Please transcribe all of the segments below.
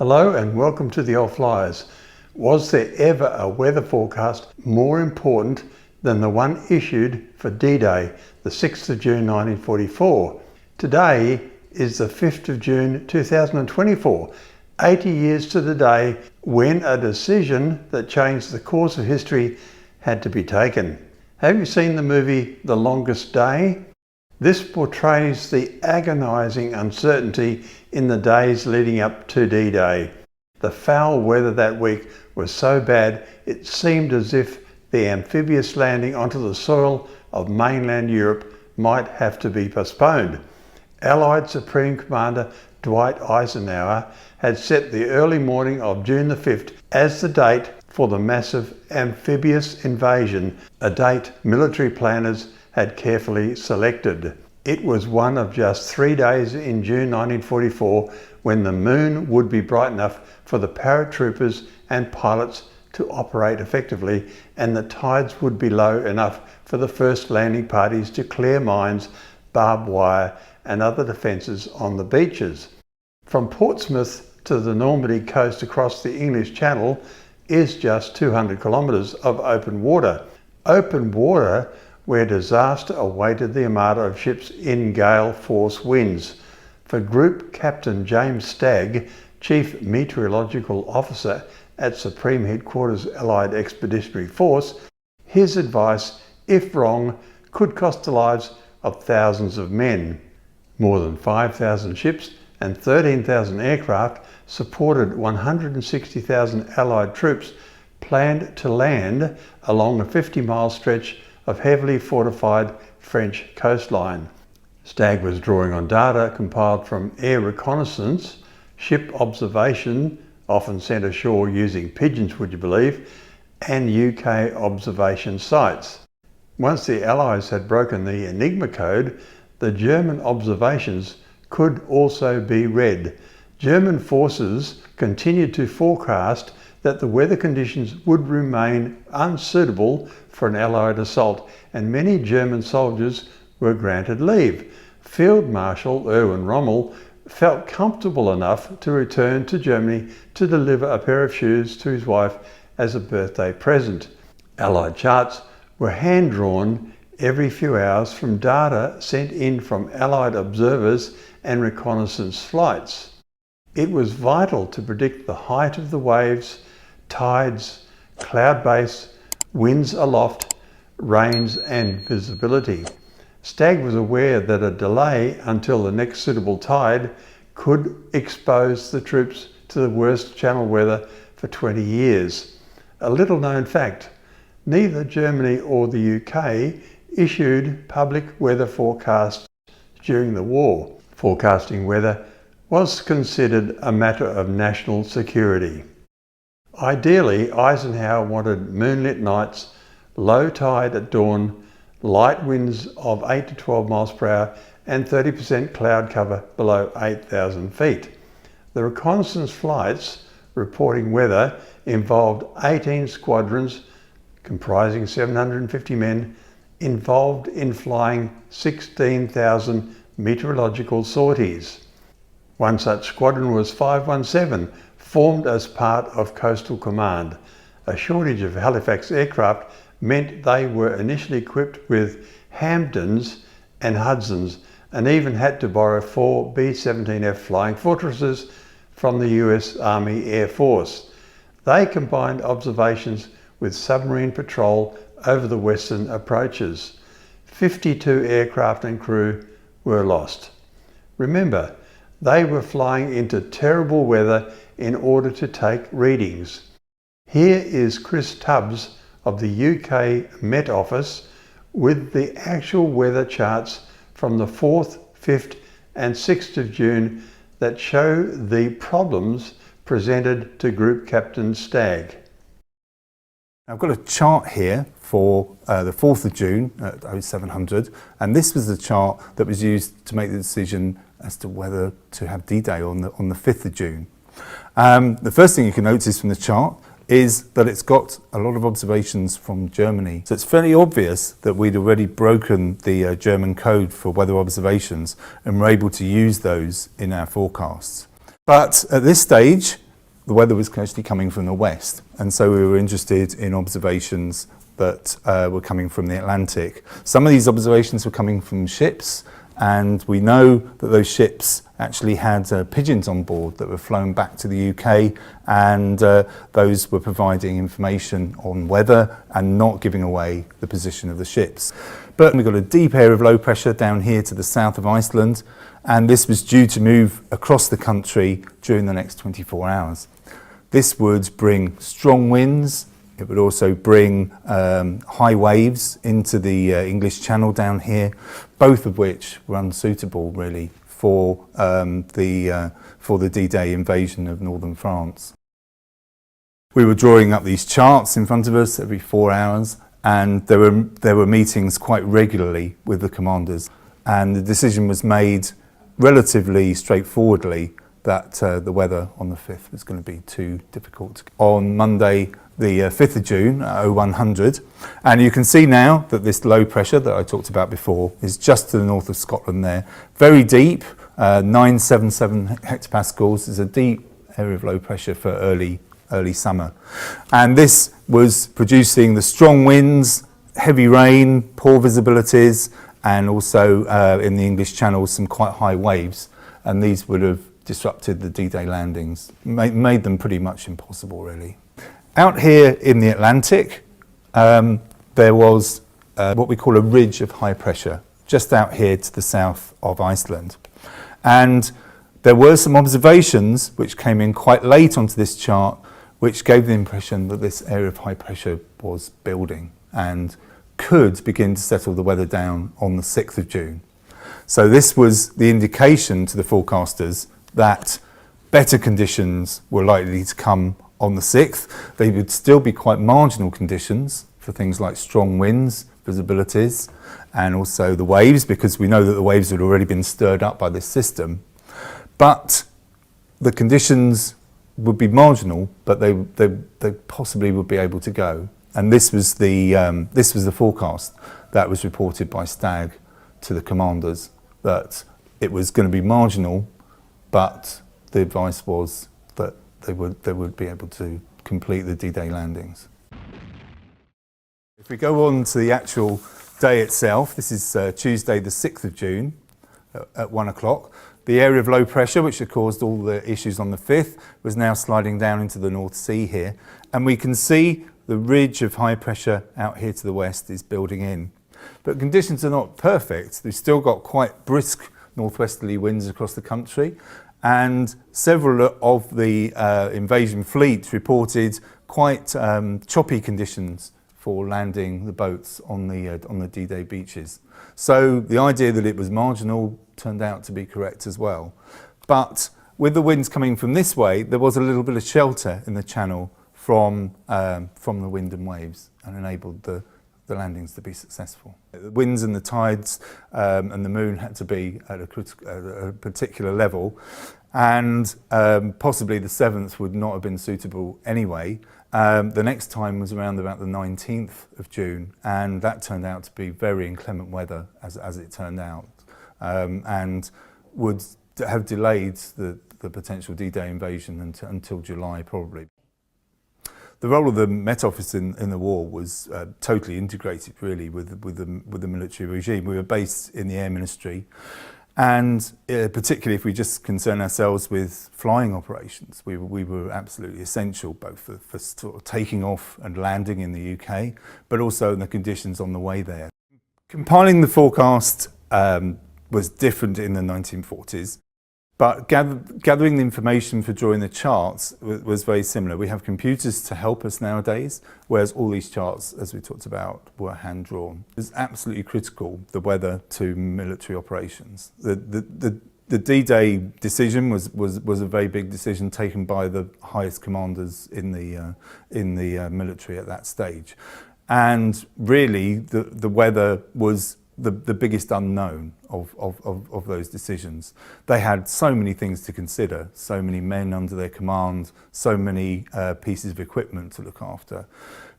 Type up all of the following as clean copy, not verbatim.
Hello and welcome to the old Fliers. Was there ever a weather forecast more important than the one issued for D-Day, the 6th of June 1944? Today is the 5th of June 2024, 80 years to the day when a decision that changed the course of history had to be taken. Have you seen the movie The Longest Day? This portrays the agonising uncertainty in the days leading up to D-Day. The foul weather that week was so bad it seemed as if the amphibious landing onto the soil of mainland Europe might have to be postponed. Allied Supreme Commander Dwight Eisenhower had set the early morning of June the 5th as the date for the massive amphibious invasion, a date military planners had carefully selected. It was one of just 3 days in June 1944 when the moon would be bright enough for the paratroopers and pilots to operate effectively, and the tides would be low enough for the first landing parties to clear mines, barbed wire and other defences on the beaches. From Portsmouth to the Normandy coast across the English Channel is just 200 kilometres of open water. Open water where disaster awaited the armada of ships in gale force winds. For Group Captain James Stagg, Chief Meteorological Officer at Supreme Headquarters Allied Expeditionary Force, his advice, if wrong, could cost the lives of thousands of men. More than 5,000 ships and 13,000 aircraft supported 160,000 Allied troops planned to land along a 50-mile stretch of heavily fortified French coastline. Stagg was drawing on data compiled from air reconnaissance, ship observation, often sent ashore using pigeons, would you believe, and UK observation sites. Once the Allies had broken the Enigma code, the German observations could also be read. German forces continued to forecast that the weather conditions would remain unsuitable for an Allied assault, and many German soldiers were granted leave. Field Marshal Erwin Rommel felt comfortable enough to return to Germany to deliver a pair of shoes to his wife as a birthday present. Allied charts were hand-drawn every few hours from data sent in from Allied observers and reconnaissance flights. It was vital to predict the height of the waves, tides, cloud base, winds aloft, rains and visibility. Stagg was aware that a delay until the next suitable tide could expose the troops to the worst channel weather for 20 years. A little known fact, neither Germany or the UK issued public weather forecasts during the war. Forecasting weather was considered a matter of national security. Ideally, Eisenhower wanted moonlit nights, low tide at dawn, light winds of 8 to 12 miles per hour and 30% cloud cover below 8,000 feet. The reconnaissance flights reporting weather involved 18 squadrons comprising 750 men involved in flying 16,000 meteorological sorties. One such squadron was 517, formed as part of Coastal Command. A shortage of Halifax aircraft meant they were initially equipped with Hampdens and Hudsons, and even had to borrow 4 B-17F Flying Fortresses from the US Army Air Force. They combined observations with submarine patrol over the western approaches. 52 aircraft and crew were lost. Remember, they were flying into terrible weather in order to take readings. Here is Chris Tubbs of the UK Met Office with the actual weather charts from the 4th, 5th and 6th of June that show the problems presented to Group Captain Stagg. I've got a chart here for the 4th of June at 0700, and this was the chart that was used to make the decision as to whether to have D-Day on the 5th of June. The first thing you can notice from the chart is that it's got a lot of observations from Germany. So it's fairly obvious that we'd already broken the German code for weather observations and were able to use those in our forecasts. But at this stage, the weather was actually coming from the west, and so we were interested in observations that were coming from the Atlantic. Some of these observations were coming from ships, and we know that those ships actually had pigeons on board that were flown back to the UK, and those were providing information on weather and not giving away the position of the ships. But we've got a deep area of low pressure down here to the south of Iceland, and this was due to move across the country during the next 24 hours. This would bring strong winds. It would also bring high waves into the English Channel down here, both of which were unsuitable really for the D-Day invasion of northern France. We were drawing up these charts in front of us every 4 hours, and there were meetings quite regularly with the commanders, and the decision was made relatively straightforwardly that the weather on the 5th was going to be too difficult. On Monday, the 5th of June at 0100, and you can see now that this low pressure that I talked about before is just to the north of Scotland there. Very deep, 977 hectopascals is a deep area of low pressure for early summer. And this was producing the strong winds, heavy rain, poor visibilities, and also in the English Channel some quite high waves, and these would have disrupted the D-Day landings, made them pretty much impossible really. Out here in the Atlantic, there was what we call a ridge of high pressure, just out here to the south of Iceland. And there were some observations which came in quite late onto this chart, which gave the impression that this area of high pressure was building and could begin to settle the weather down on the 6th of June. So this was the indication to the forecasters that better conditions were likely to come on the 6th. They would still be quite marginal conditions for things like strong winds, visibilities, and also the waves, because we know that the waves had already been stirred up by this system. But the conditions would be marginal, but they possibly would be able to go. And this was the forecast that was reported by Stagg to the commanders, that it was going to be marginal, but the advice was that they would be able to complete the D-Day landings. If we go on to the actual day itself, this is Tuesday the 6th of June at 1 o'clock. The area of low pressure, which had caused all the issues on the 5th, was now sliding down into the North Sea here. And we can see the ridge of high pressure out here to the west is building in. But conditions are not perfect. We've still got quite brisk northwesterly winds across the country, and several of the invasion fleets reported quite choppy conditions for landing the boats on the D-Day beaches. So the idea that it was marginal turned out to be correct as well. But with the winds coming from this way, there was a little bit of shelter in the channel from the wind and waves, and enabled the landings to be successful. The winds and the tides and the moon had to be at a particular level, and possibly the 7th would not have been suitable anyway. The next time was around about the 19th of June, and that turned out to be very inclement weather as it turned out, and would have delayed the potential D-Day invasion until July probably. The role of the Met Office in the war was totally integrated really with the military regime. We were based in the Air Ministry, and particularly if we just concern ourselves with flying operations, we were absolutely essential, both for sort of taking off and landing in the UK, but also in the conditions on the way there. Compiling the forecast was different in the 1940s. But gathering the information for drawing the charts was very similar. We have computers to help us nowadays, whereas all these charts, as we talked about, were hand-drawn. It was absolutely critical, the weather to military operations. The D-Day decision was a very big decision taken by the highest commanders in the military at that stage. And really, the weather was the biggest unknown of those decisions. They had so many things to consider, so many men under their command, so many pieces of equipment to look after.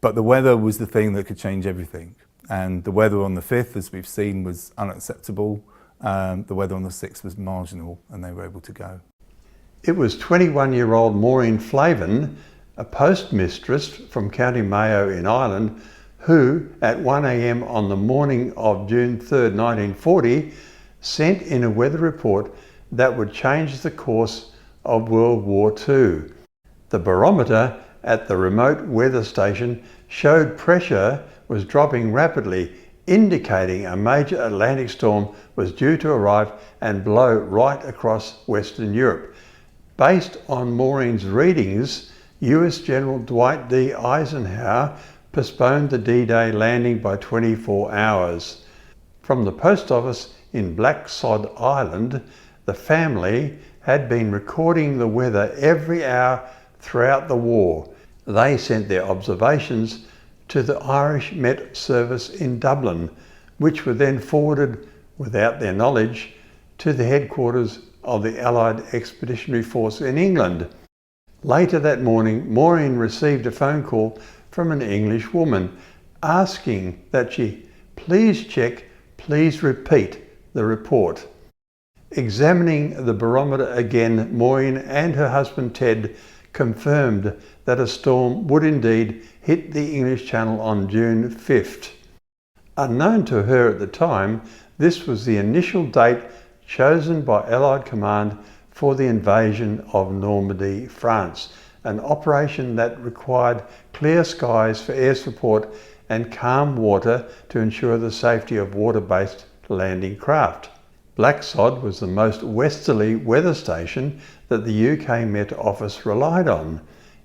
But the weather was the thing that could change everything. And the weather on the 5th, as we've seen, was unacceptable. The weather on the 6th was marginal, and they were able to go. It was 21-year-old Maureen Flavin, a Post Mistress from County Mayo in Ireland, who at 1 a.m. on the morning of June 3, 1940, sent in a weather report that would change the course of World War II. The barometer at the remote weather station showed pressure was dropping rapidly, indicating a major Atlantic storm was due to arrive and blow right across Western Europe. Based on Maureen's readings, US General Dwight D. Eisenhower postponed the D-Day landing by 24 hours. From the post office in Blacksod Island, the family had been recording the weather every hour throughout the war. They sent their observations to the Irish Met Service in Dublin, which were then forwarded, without their knowledge, to the headquarters of the Allied Expeditionary Force in England. Later that morning, Maureen received a phone call from an English woman asking that she please check, please repeat the report. Examining the barometer again, Maureen and her husband Ted confirmed that a storm would indeed hit the English Channel on June 5th. Unknown to her at the time, this was the initial date chosen by Allied Command for the invasion of Normandy, France, an operation that required clear skies for air support and calm water to ensure the safety of water-based landing craft. Blacksod was the most westerly weather station that the UK Met Office relied on.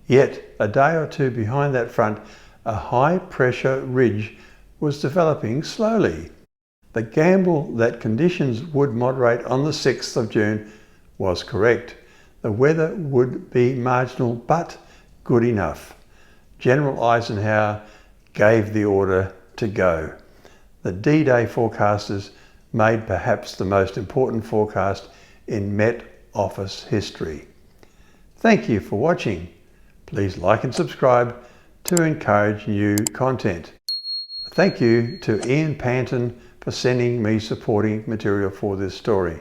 Yet, a day or two behind that front, a high-pressure ridge was developing slowly. The gamble that conditions would moderate on the 6th of June was correct. The weather would be marginal but good enough. General Eisenhower gave the order to go. The D-Day forecasters made perhaps the most important forecast in Met Office history. Thank you for watching. Please like and subscribe to encourage new content. Thank you to Ian Panton for sending me supporting material for this story.